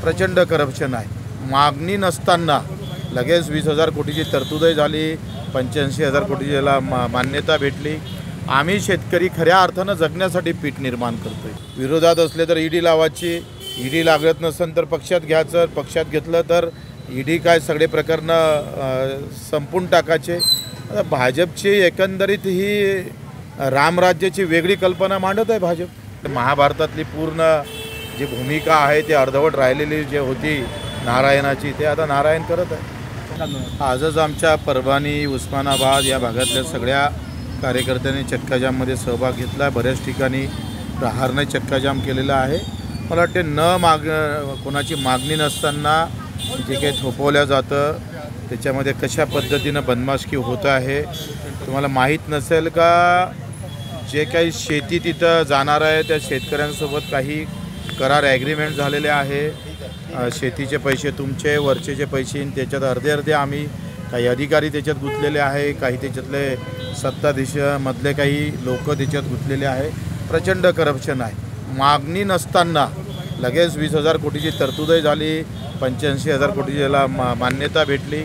प्रचंड करप्शन आहे। मागणी नसताना लगेच 20,000 कोटीची तरतूदही झाली, 85,000 कोटीची याला मान्यता भेटली। आम्ही शेतकरी खऱ्या अर्थानं जगण्यासाठी पीठ निर्माण करतोय। विरोधात असले तर ईडी लावायची, ईडी लागत नसेल तर पक्षात घ्यायचं, पक्षात घेतलं तर ईडी काय सगळे प्रकरणं संपून टाकायचे। आता भाजपची एकंदरीत ही रामराज्याची वेगळी कल्पना मांडत आहे भाजप। महाभारतातली पूर्ण जी भूमिका आहे ती अर्धवट राहिलेली जे होती नारायणाची, ते आता नारायण करत आहे। आजच आमच्या परभणी, उस्मानाबाद या भागातल्या सगळ्या कार्यकर्त्यांनी चक्काजाममध्ये सहभाग घेतला। बऱ्याच ठिकाणी प्रहारने चक्काजाम केलेला आहे। मला वाटते कोणाची मागणी नसताना जे काही थोपवल्या जातं त्याच्यामध्ये कशा पद्धतीनं बदमाशी होत आहे। तुम्हाला माहीत नसेल का, जे काही शेती तिथं जाणार आहे त्या शेतकऱ्यांसोबत काही करार ॲग्रीमेंट झालेले आहे। शेतीचे पैसे तुमचे, वरचे पैसे त्याच्यात अर्धे आम्ही, काही अधिकारी त्याच्यात गुंतलेले आहे, काही त्याच्यातले सत्ताधीशमधले काही लोक त्याच्यात गुंतलेले आहे। प्रचंड करप्शन आहे। मागणी नसताना लगेच 20,000 कोटीची तरतूदही झाली, 85,000 कोटीची याला मान्यता भेटली।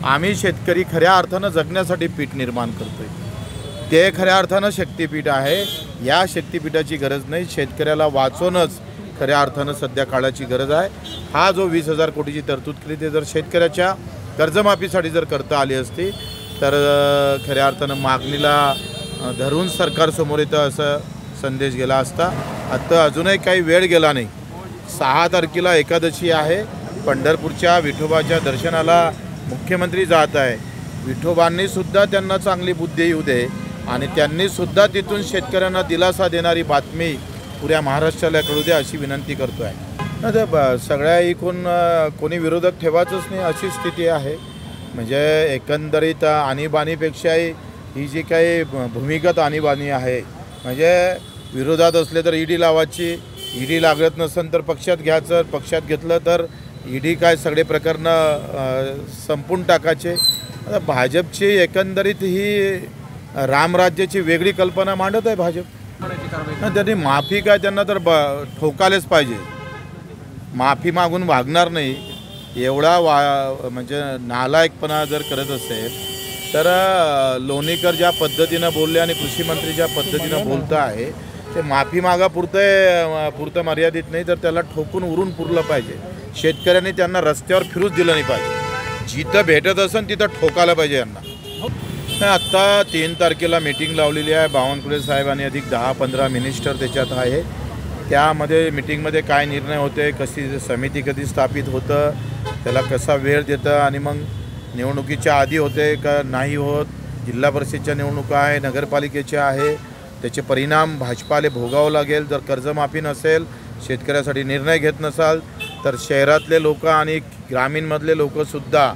आम्ही शेतकरी खऱ्या अर्थानं जगण्यासाठी पीठ निर्माण करतोय। ते खऱ्या अर्थानं शक्तिपीठ आहे। या शक्तिपीठाची गरज नाही, शेतकऱ्याला वाचवणंच खऱ्या अर्थानं सध्या काळाची गरज आहे। हा जो 20,000 कोटीची तरतूद केली ते जर शेतकऱ्याच्या कर्जमाफीसाठी जर करता आली असती तर खऱ्या अर्थानं मागणीला धरून सरकारसमोर येतं असं संदेश गेला असता। आता अजूनही काही वेळ गेला नाही। 6 तारखेला एकादशी आहे। पंढरपूरच्या विठोबाच्या दर्शनाला मुख्यमंत्री जात आहे। विठोबांनी सुद्धा त्यांना चांगली बुद्धी येऊ दे आणि त्यांनी सुद्धा तिथून शेतकऱ्यांना दिलासा देणारी बातमी पुऱ्या महाराष्ट्राला कळू दे अशी विनंती करतो आहे। सगळ्या इकून कोणी विरोधक ठेवायचंच नाही अशी स्थिती आहे। म्हणजे एकंदरीत आणीबाणीपेक्षाही ही जी काही भूमिगत आणीबाणी आहे, म्हणजे विरोधात असले तर ईडी लावायची, ईडी लागत नसेल तर पक्षात घ्यायचं, पक्षात घेतलं तर ईडी काय सगळे प्रकरणं संपून टाकायचे। आता भाजपची एकंदरीत ही रामराज्याची वेगळी कल्पना मांडत आहे भाजप। त्यांनी माफी काय, त्यांना तर ठोकायलाच पाहिजे। माफी मागून वागणार नाही एवढा म्हणजे नालायकपणा जर करत असेल तर लोणीकर ज्या पद्धतीनं बोलले आणि कृषी मंत्री ज्या पद्धतीनं बोलत आहे ते माफी पुरतं मर्यादित नाही, तर त्याला ठोकून उरून पुरलं पाहिजे। शेतकऱ्यांनी त्यांना रस्त्यावर फिरूच दिलं नाही पाहिजे। जिथं भेटत असेल तिथं ठोकायला पाहिजे यांना। आत्ता 3 तारखेला मीटिंग लावलेली आहे। बावनकुळे साहेब आणि अधिक 10-15 मिनिस्टर त्याच्यात आहे। त्यामध्ये मीटिंगमध्ये काय निर्णय होते, कशी समिती कधी स्थापित होतं, त्याला कसा वेळ देतं आणि मग निवडणुकीच्या आधी होते का नाही होत, जिल्हा परिषदेच्या निवडणुका आहे, नगरपालिकेच्या आहे, त्याचे परिणाम भाजपाला भोगावं लागेल। जर कर्जमाफी नसेल, शेतकऱ्यासाठी निर्णय घेत नसाल तर शहरातले लोक आणि ग्रामीणमधले लोकसुद्धा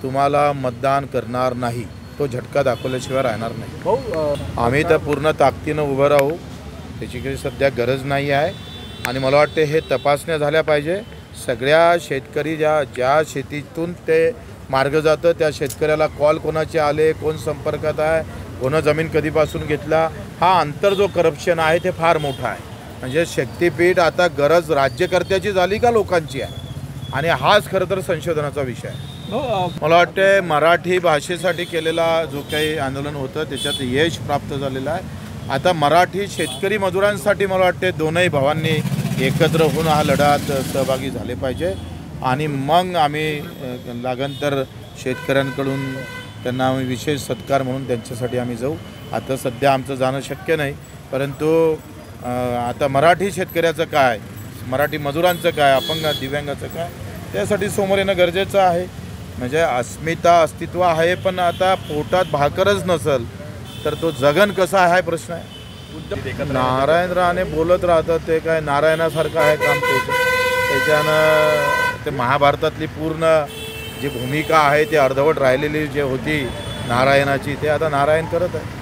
तुम्हाला मतदान करणार नाही। तो झटका दाखवल्याशिवाय राहणार नाही। आम्ही तर पूर्ण ताकदीनं उभं राहू, त्याची काही सध्या गरज नाही आहे। आणि मला वाटते हे तपासण्या झाल्या पाहिजे। सगळ्या शेतकरी ज्या शेतीतून ते मार्ग जातं त्या शेतकऱ्याला कॉल कोणाचे आले, कोण संपर्कात आहे, कोणं जमीन कधीपासून घेतला, हा अंतर जो करप्शन आहे ते फार मोठा आहे। म्हणजे शक्तिपीठ आता गरज राज्यकर्त्याची झाली का लोकांची आहे, आणि हाच खरं तर संशोधनाचा विषय आहे। मला वाटते मराठी भाषेसाठी केलेला जो काही आंदोलन होतं त्याच्यात यश प्राप्त झालेलं आहे। आता मराठी शेतकरी मजुरांसाठी मला वाटते दोनही भावांनी एकत्र होऊन हा लढ्यात सहभागी झाले पाहिजे आणि मग आम्ही लागन तर शेतकऱ्यांकडून त्यांना आम्ही विशेष सत्कार म्हणून त्यांच्यासाठी आम्ही जाऊ। आता सध्या आमचं जाणं शक्य नाही, परंतु आता मराठी शेतकऱ्याचं काय, मराठी मजुरांचं काय, अपंग दिव्यांगाचं काय, त्यासाठी समोर येणं गरजेचं आहे। म्हणजे अस्तित्व आहे, पण आता पोटात भाकरच नसेल तर तो जगन कसा आहे प्रश्न आहे। नारायण राणे बोलत राहतात, ते काय नारायणासारखं आहे काम त्याच्यानं। ते महाभारतातली पूर्ण जी भूमिका आहे ती अर्धवट राहिलेली जे होती नारायणाची, ते आता नारायण करत आहे।